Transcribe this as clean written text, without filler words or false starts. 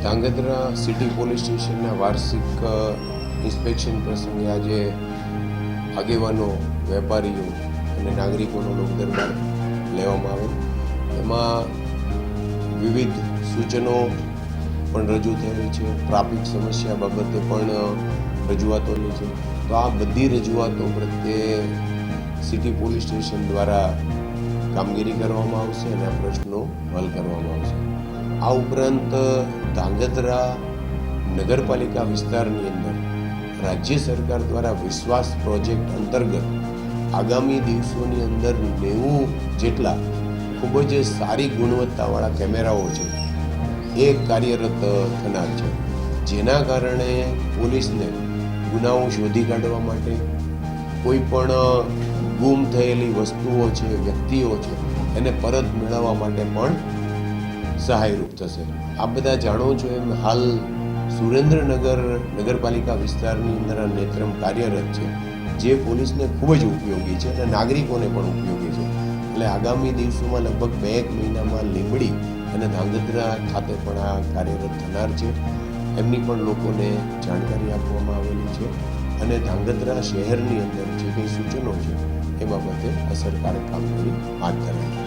Dhrangadhra city police સ્ટેશનના વાર્ષિક inspection પ્રસંગે આજે આગેવાનો, વેપારીઓ અને નાગરિકોનો લોકદરબાર લેવામાં આવેલ. એમાં વિવિધ સૂચનો પણ રજૂ થયેલી છે. ટ્રાફિક સમસ્યા બાબતે પણ રજૂઆતોની છે. તો આ બધી રજૂઆતો પ્રત્યે સિટી પોલીસ સ્ટેશન દ્વારા કામગીરી કરવામાં આવશે અને આ પ્રશ્નો હલ કરવામાં આવશે. આ ઉપરાંત ધાંગધ્રા નગરપાલિકા વિસ્તારની અંદર રાજ્ય સરકાર દ્વારા વિશ્વાસ પ્રોજેક્ટ અંતર્ગત આગામી દિવસોની અંદર 90 જેટલા ખૂબ જ સારી ગુણવત્તાવાળા કેમેરાઓ છે એ કાર્યરત થનાર છે, જેના કારણે પોલીસને ગુનાઓ શોધી કાઢવા માટે, કોઈ પણ ગુમ થયેલી વસ્તુઓ છે, વ્યક્તિઓ છે, એને પરત મેળવવા માટે પણ સહાયરૂપ થશે. આ બધા જાણો છો એમ હાલ સુરેન્દ્રનગર નગરપાલિકા વિસ્તારની અંદર આ નેત્રમ કાર્યરત છે, જે પોલીસને ખૂબ જ ઉપયોગી છે અને નાગરિકોને પણ ઉપયોગી છે. એટલે આગામી દિવસોમાં લગભગ 2 મહિનામાં લીંબડી અને ધાંગધ્રા ખાતે પણ આ કાર્યરત થનાર છે. એમની પણ લોકોને જાણકારી આપવામાં આવેલી છે અને ધાંગધ્રા શહેરની અંદર જે કંઈ સૂચનો છે એ બાબતે અસરકારક કામગીરી હાથ ધરાય.